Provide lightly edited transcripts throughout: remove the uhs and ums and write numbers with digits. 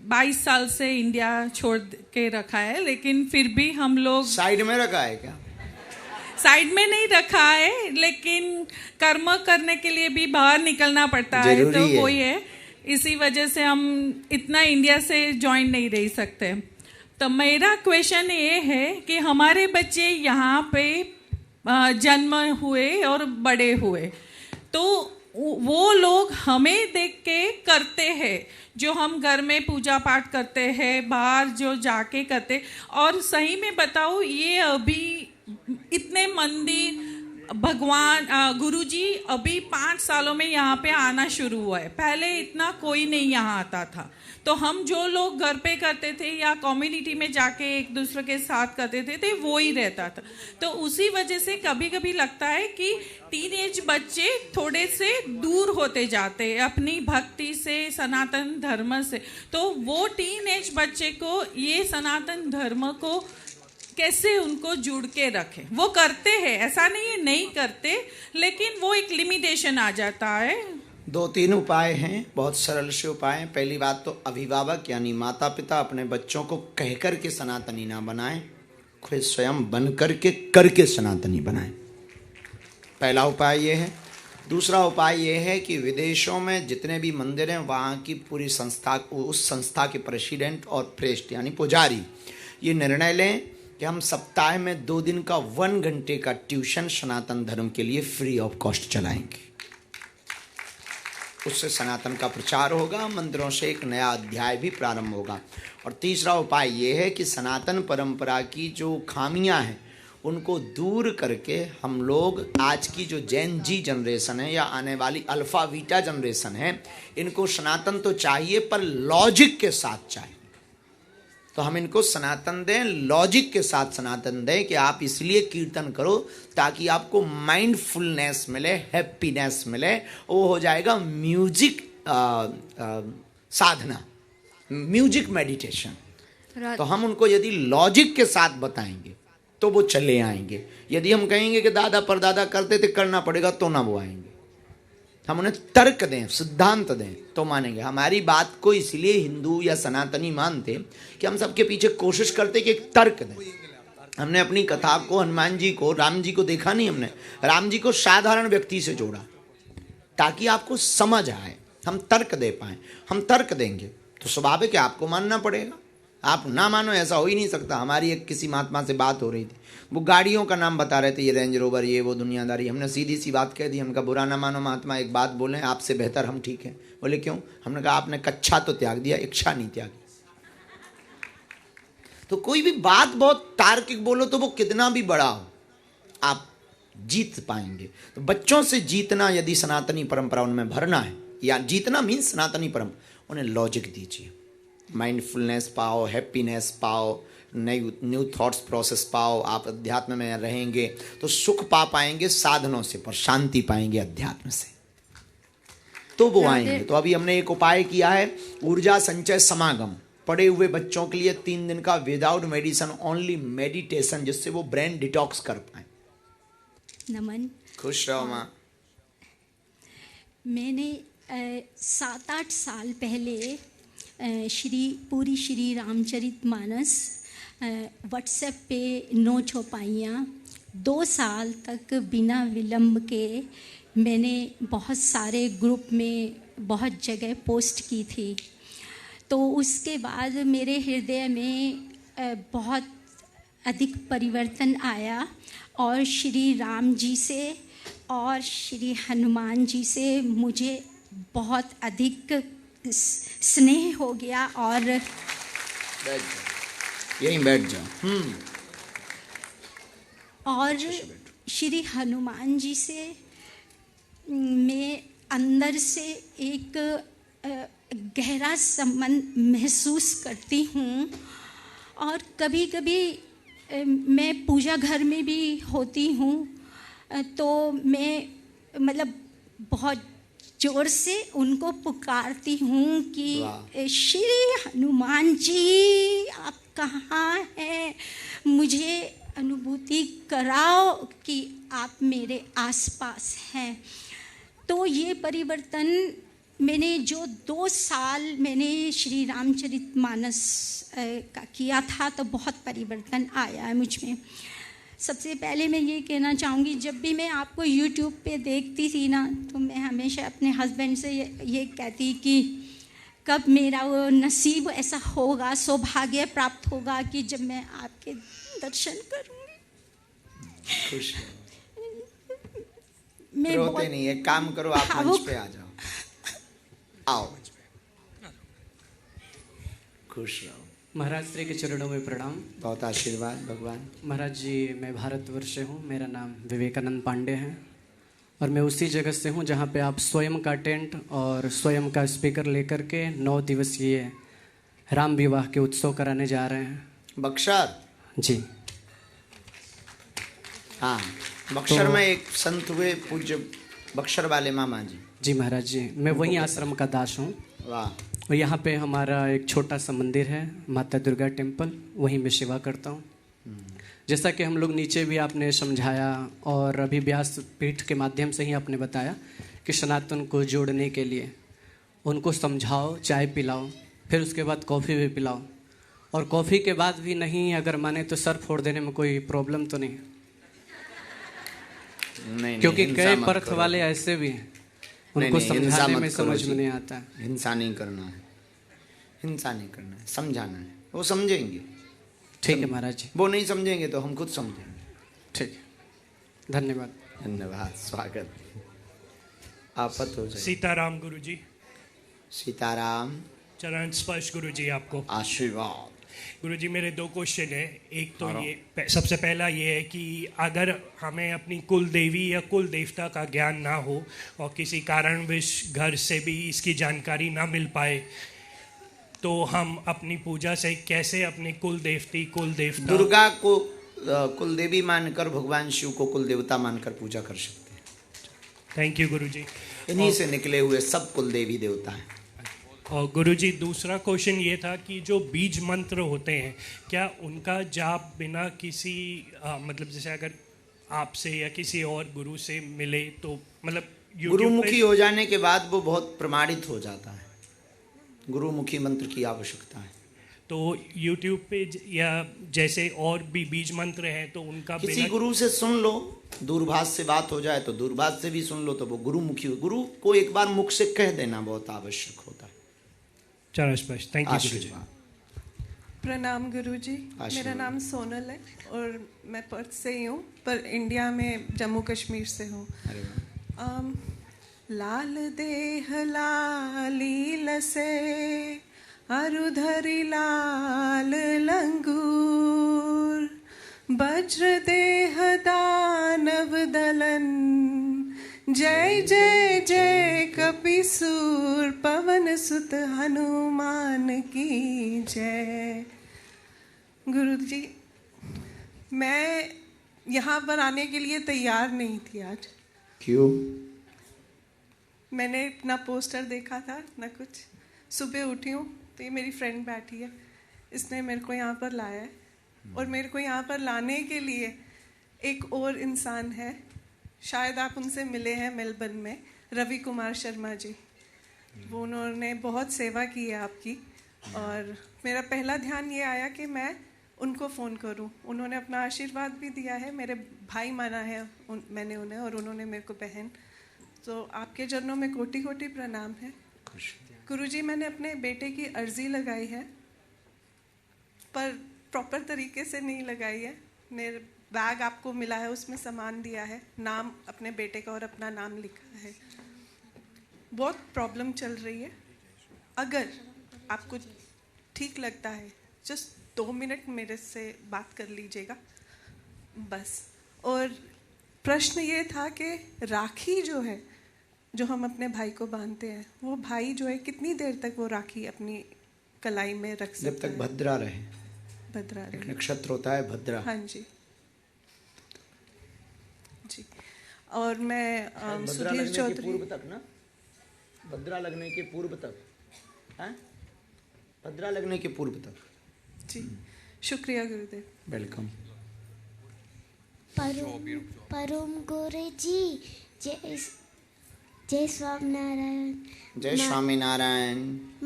22 साल से इंडिया छोड़ के रखा है, लेकिन फिर भी हम लोग साइड में रखा है क्या? साइड में नहीं रखा है, लेकिन कर्म करने के लिए भी बाहर निकलना पड़ता है, तो वही है। इसी वजह से हम इतना इंडिया से ज्वाइन नहीं रह सकते। तो मेरा क्वेश्चन ये है कि हमारे बच्चे यहाँ पे जन्म हुए और बड़े हुए, तो वो लोग हमें देख के करते हैं जो हम घर में पूजा पाठ करते हैं, बाहर जो जाके करते। और सही में बताओ, ये अभी इतने मंदिर, भगवान, गुरुजी अभी 5 सालों में यहाँ पे आना शुरू हुआ है। पहले इतना कोई नहीं यहाँ आता था। तो हम जो लोग घर पे करते थे या कम्युनिटी में जाके एक दूसरे के साथ करते थे वो ही रहता था। तो उसी वजह से कभी कभी लगता है कि टीनेज बच्चे थोड़े से दूर होते जाते हैं अपनी भक्ति से, सनातन धर्म से। तो वो टीनेज बच्चे को ये सनातन धर्म को कैसे उनको जुड़ के रखें? वो करते हैं, ऐसा नहीं है नहीं करते, लेकिन वो एक लिमिटेशन आ जाता है। 2-3 उपाय हैं, बहुत सरल से उपाय हैं। पहली बात तो अभिभावक यानी माता पिता अपने बच्चों को कहकर के सनातनी ना बनाएं, खुद स्वयं बन करके सनातनी बनाएं। पहला उपाय ये है। दूसरा उपाय ये है कि विदेशों में जितने भी मंदिर हैं वहाँ की पूरी संस्था, उस संस्था के प्रेसिडेंट और प्रेस्ट यानी पुजारी ये निर्णय लें कि हम सप्ताह में 2 दिन का 1 घंटे का ट्यूशन सनातन धर्म के लिए फ्री ऑफ कॉस्ट चलाएंगे। उससे सनातन का प्रचार होगा, मंदिरों से एक नया अध्याय भी प्रारंभ होगा। और तीसरा उपाय ये है कि सनातन परंपरा की जो खामियां हैं उनको दूर करके हम लोग आज की जो जेन जी जनरेशन है या आने वाली अल्फा बीटा जनरेशन है, इनको सनातन तो चाहिए पर लॉजिक के साथ चाहिए। तो हम इनको सनातन दें, लॉजिक के साथ सनातन दें कि आप इसलिए कीर्तन करो ताकि आपको माइंडफुलनेस मिले, हैप्पीनेस मिले। वो हो जाएगा म्यूजिक साधना, म्यूजिक मेडिटेशन। तो हम उनको यदि लॉजिक के साथ बताएंगे तो वो चले आएंगे। यदि हम कहेंगे कि दादा परदादा करते थे करना पड़ेगा, तो ना वो आएंगे। हम उन्हें तर्क दें, सिद्धांत दें तो मानेंगे। हमारी बात को इसलिए हिंदू या सनातनी मानते कि हम सबके पीछे कोशिश करते कि एक तर्क दें। हमने अपनी कथा को हनुमान जी को, राम जी को देखा नहीं, हमने राम जी को साधारण व्यक्ति से जोड़ा ताकि आपको समझ आए, हम तर्क दे पाए। हम तर्क देंगे तो स्वाभाविक है आपको मानना पड़ेगा। आप ना मानो ऐसा हो ही नहीं सकता। हमारी एक किसी महात्मा से बात हो रही थी, वो गाड़ियों का नाम बता रहे थे, ये रेंज रोवर, ये वो दुनियादारी। हमने सीधी सी बात कह दी, हमका बुरा ना मानो महात्मा, एक बात बोलें, आपसे बेहतर हम ठीक हैं। बोले क्यों? हमने कहा आपने कच्छा तो त्याग दिया, इच्छा नहीं त्यागी। तो कोई भी बात बहुत तार्किक बोलो तो वो कितना भी बड़ा हो, आप जीत पाएंगे। तो बच्चों से जीतना, यदि सनातनी परंपरा उनमें भरना है, या जीतना मीन्स सनातनी परंपरा, उन्हें लॉजिक दीजिए। माइंडफुलनेस पाओ, हैप्पीनेस पाओ, न्यू थॉट्स प्रोसेस पाओ। आप अध्यात्म में रहेंगे तो सुख पा पाएंगे साधनों से, पर शांति पाएंगे अध्यात्म से, तो वो आएंगे। तो अभी हमने एक उपाय किया है, ऊर्जा संचय समागम। पड़े हुए बच्चों के लिए 3 दिन का विदाउट मेडिसिन, ओनली मेडिटेशन, जिससे वो ब्रेन डिटॉक्स कर पाए। नमन। खुश रहो माँ। मैंने 7-8 साल पहले पूरी श्री रामचरितमानस व्हाट्सएप पे 9 चौपाइयाँ 2 साल तक बिना विलंब के मैंने बहुत सारे ग्रुप में बहुत जगह पोस्ट की थी। तो उसके बाद मेरे हृदय में बहुत अधिक परिवर्तन आया और श्री राम जी से और श्री हनुमान जी से मुझे बहुत अधिक स्नेह हो गया। और यहीं बैठ जाओ। और श्री हनुमान जी से मैं अंदर से एक गहरा संबंध महसूस करती हूँ। और कभी कभी मैं पूजा घर में भी होती हूँ तो मैं मतलब बहुत जोर से उनको पुकारती हूँ कि श्री हनुमान जी आप कहाँ हैं, मुझे अनुभूति कराओ कि आप मेरे आसपास हैं। तो ये परिवर्तन मैंने जो 2 साल मैंने श्री रामचरितमानस का किया था तो बहुत परिवर्तन आया है मुझ में। सबसे पहले मैं ये कहना चाहूँगी, जब भी मैं आपको यूट्यूब पे देखती थी ना, तो मैं हमेशा अपने हस्बैंड से ये कहती कि कब मेरा वो नसीब ऐसा होगा, सौभाग्य प्राप्त होगा कि जब मैं आपके दर्शन करूँगी। खुश मैं रोते नहीं है, काम करो, आप मंच पे आ जाओ, आओ, खुश रहो। महाराज श्री के चरणों में प्रणाम। बहुत आशीर्वाद भगवान। महाराज जी, मैं भारतवर्ष से हूँ, मेरा नाम विवेकानंद पांडे है और मैं उसी जगह से हूँ जहाँ पे आप स्वयं का टेंट और स्वयं का स्पीकर लेकर के 9 दिवसीय राम विवाह के उत्सव कराने जा रहे हैं। बक्सर? जी हाँ, बक्सर में एक संत हुए पूज्य बक्सर वाले मामा जी। जी महाराज जी, मैं वही आश्रम का दास हूँ। वाह। और यहाँ पे हमारा एक छोटा सा मंदिर है, माता दुर्गा टेम्पल, वहीं मैं सेवा करता हूँ। जैसा कि हम लोग नीचे भी आपने समझाया और अभी व्यास पीठ के माध्यम से ही आपने बताया कि सनातन को जोड़ने के लिए उनको समझाओ, चाय पिलाओ, फिर उसके बाद कॉफ़ी भी पिलाओ, और कॉफ़ी के बाद भी नहीं अगर माने तो सर फोड़ देने में कोई प्रॉब्लम तो नहीं? नहीं, क्योंकि हिंसा कई मत परख करो। वाले ऐसे भी हैं, नहीं, उनको नहीं, हिंसा समझाने मत में करो समझ जी। में नहीं आता। हिंसा नहीं करना है, हिंसा नहीं करना है, समझाना है, वो समझेंगे। ठीक है महाराज जी। वो नहीं समझेंगे तो हम खुद समझेंगे। ठीक है, धन्यवाद। धन्यवाद, स्वागत। आपत हो जाए। सीताराम गुरुजी। सीताराम। चरण स्पर्श गुरुजी आपको। आशीर्वाद। गुरुजी, मेरे 2 क्वेश्चन है। एक तो ये, सबसे पहला ये है कि अगर हमें अपनी कुल देवी या कुल देवता का ज्ञान ना हो और किसी कारणवश घर से भी इसकी जानकारी ना मिल पाए, तो हम अपनी पूजा से कैसे अपनी कुल देवती, कुल देवता, दुर्गा को कुल देवी मानकर भगवान शिव को कुल देवता मानकर पूजा कर सकते हैं। थैंक यू गुरुजी। इन्हीं से निकले हुए सब कुल देवी देवता हैं। और गुरुजी, दूसरा क्वेश्चन ये था कि जो बीज मंत्र होते हैं, क्या उनका जाप बिना किसी मतलब जैसे अगर आपसे या किसी और गुरु से मिले तो मतलब गुरुमुखी हो जाने के बाद वो बहुत प्रमाणित हो जाता है। गुरुमुखी मंत्र की आवश्यकता है। तो YouTube पे या जैसे और भी बीज मंत्र हैं तो उनका किसी गुरु से सुन लो, दूरभाष से बात हो जाए तो दूरभाष से भी सुन लो, तो वो गुरुमुखी हो। गुरु को एक बार मुख से कह देना बहुत आवश्यक होता है। चलो स्पष्ट। थैंक यू गुरुजी। प्रणाम गुरुजी, मेरा नाम सोनल है और मैं पर्थ से ही हूँ, पर इंडिया में जम्मू कश्मीर से हूँ। लाल देह लाली लसे अरुधरी लाल लंगूर, वज्र देह दानव दलन, जय जय जय कपिसूर, पवन सुत हनुमान की जय। गुरुजी, मैं यहाँ पर आने के लिए तैयार नहीं थी आज। क्यों? मैंने ना पोस्टर देखा था ना कुछ। सुबह उठी हूँ तो ये मेरी फ्रेंड बैठी है, इसने मेरे को यहाँ पर लाया है, और मेरे को यहाँ पर लाने के लिए एक और इंसान है, शायद आप उनसे मिले हैं मेलबर्न में, रवि कुमार शर्मा जी। वो उन्होंने बहुत सेवा की है आपकी, और मेरा पहला ध्यान ये आया कि मैं उनको फ़ोन करूं। उन्होंने अपना आशीर्वाद भी दिया है, मेरे भाई माना है मैंने उन्हें, और उन्होंने मेरे को बहन। तो आपके चरणों में कोटि कोटि प्रणाम है गुरुजी। मैंने अपने बेटे की अर्जी लगाई है, पर प्रॉपर तरीके से नहीं लगाई है। मेरे बैग आपको मिला है, उसमें सामान दिया है, नाम अपने बेटे का और अपना नाम लिखा है। बहुत प्रॉब्लम चल रही है। अगर आपको ठीक लगता है, जस्ट 2 मिनट मेरे से बात कर लीजिएगा बस। और प्रश्न ये था कि राखी जो है, जो हम अपने भाई को बांधते हैं, वो भाई जो है कितनी देर तक वो राखी अपनी कलाई में रख सकता है? जब तक भद्रा रहे। भद्रा रहे। एक नक्षत्र होता है भद्रा। हाँ जी जी। और मैं सुधीर चौधरी, पूर्व तक ना, भद्रा लगने के पूर्व तक, हैं? भद्रा लगने के पूर्व तक। जी, शुक्रिया गुरुदेव। वेलकम। परम गुरु जी, जय જય સ્વામિનારાયણ. જય સ્વામિનારાયણ.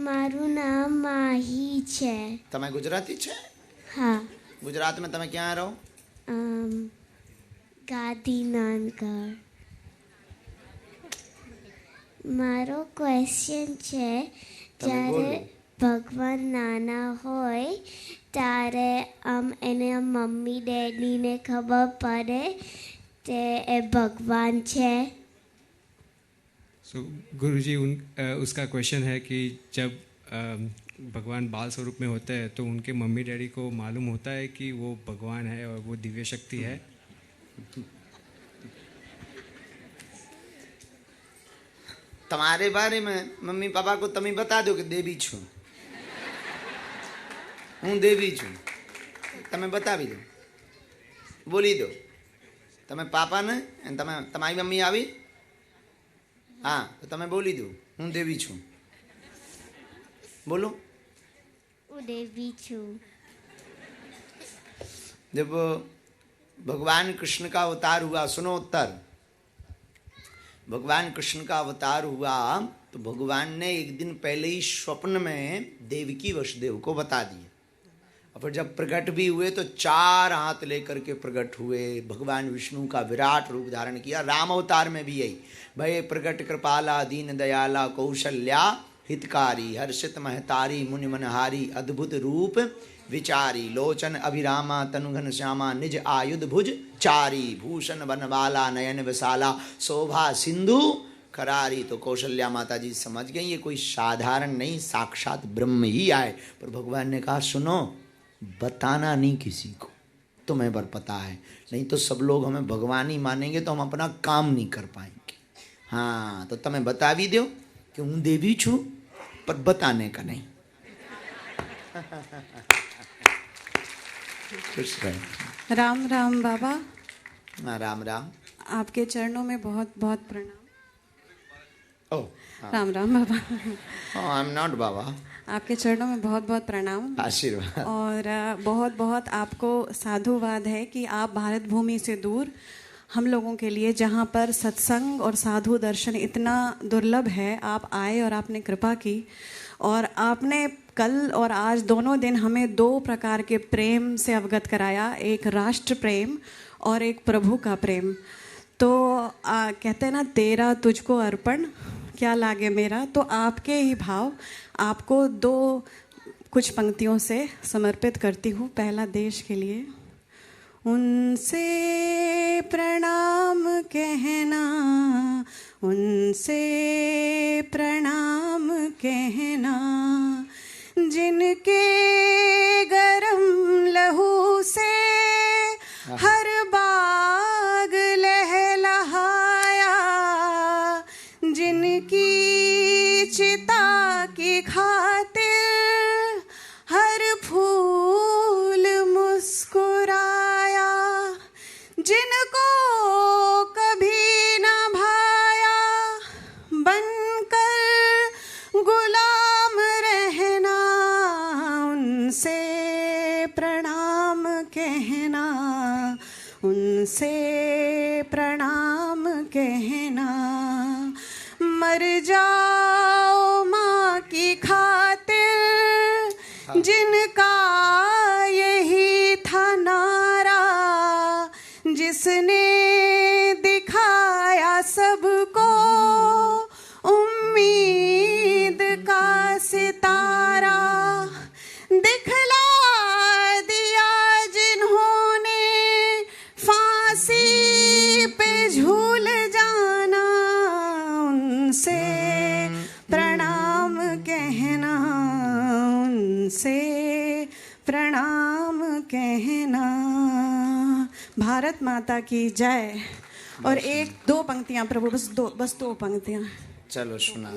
મારું નામ માહી છે. તમે ગુજરાતી છે? હા. ગુજરાત में તમે ક્યાં રહો? ગાંધીનગર. મારો ક્વેશ્ચન છે, જ્યારે ભગવાન નાના હોય ત્યારે એને મમ્મી ડેડીને ખબર પડે કે એ ભગવાન છે? सो गुरुजी उसका क्वेश्चन है कि जब भगवान बाल स्वरूप में होते हैं तो उनके मम्मी डैडी को मालूम होता है कि वो भगवान है और वो दिव्य शक्ति है? तुम्हारे बारे में मम्मी पापा को તમે બતા દો કે દેવી છું, હું દેવી છું, તમે બતાવી દો, બોલી દો. તમે પાપાને તમે તમારી મમ્મી આવી, हाँ तो તમે બોલી દો હું દેવી છું, बोलो. હું દેવી છું. जब भगवान कृष्ण का अवतार हुआ, सुनो उत्तर, भगवान कृष्ण का अवतार हुआ तो भगवान ने एक दिन पहले ही स्वप्न में देवकी वसुदेव को बता दिया. और फिर जब प्रकट भी हुए तो 4 हाथ लेकर के प्रकट हुए. भगवान विष्णु का विराट रूप धारण किया. राम अवतार में भी यही, भय प्रकट कृपाला दीन दयाला कौशल्या हितकारी हर्षित महतारी मुनि मनहारी अद्भुत रूप विचारी लोचन अभिरामा तनुघन श्यामा निज आयुध भुज चारी भूषण बनवाला नयन विशाला शोभा सिंधु करारी. तो कौशल्या माता जी समझ गई ये कोई साधारण नहीं, साक्षात ब्रह्म ही आए. पर भगवान ने कहा सुनो, बताना नहीं किसी को, तुम्हें पर पता है, नहीं तो सब लोग हमें भगवान ही मानेंगे तो हम अपना काम नहीं कर पाएंगे. हाँ तो तुम्हें बता भी दो कि हूँ देवी छू, पर बताने का नहीं. खुश रहे. राम राम बाबा. हाँ राम राम. आपके चरणों में बहुत बहुत प्रणाम. ओह राम राम बाबा. आई एम नॉट बाबा. आपके चरणों में बहुत बहुत प्रणाम, आशीर्वाद. और बहुत बहुत आपको साधुवाद है कि आप भारत भूमि से दूर हम लोगों के लिए, जहाँ पर सत्संग और साधु दर्शन इतना दुर्लभ है, आप आए और आपने कृपा की. और आपने कल और आज दोनों दिन हमें 2 प्रकार के प्रेम से अवगत कराया, एक राष्ट्र प्रेम और एक प्रभु का प्रेम. तो कहते हैं ना, तेरा तुझको अर्पण क्या लागे मेरा. तो आपके ही भाव आपको 2 कुछ पंक्तियों से समर्पित करती हूँ. पहला देश के लिए. उनसे प्रणाम कहना, उनसे प्रणाम कहना, जिनके गरम लहू से हर बाग लहलहाया, जिनकी चिता की खातिर हर फूल मुस्कुराया, जिनको कभी न भाया बनकर गुलाम रहना, उनसे प्रणाम कहना, उनसे प्रणाम कहना. मर जाओ माँ की खातिर, जिनका यही था नारा, जिसने दिखाया सबको उम्मीद का सितारा, दिखला दिया जिन्होंने फांसी पे झूल जाना, उनसे प्रणाम कहना, उनसे प्रणाम कहना. भारत माता की जय. और 1-2 पंक्तियां प्रभु, बस दो पंक्तियां. चलो सुना.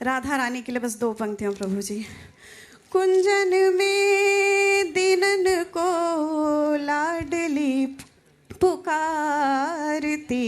राधा रानी के लिए बस 2 पंक्तियां प्रभु जी. कुंजन में दिनन को लाडली पुकारती,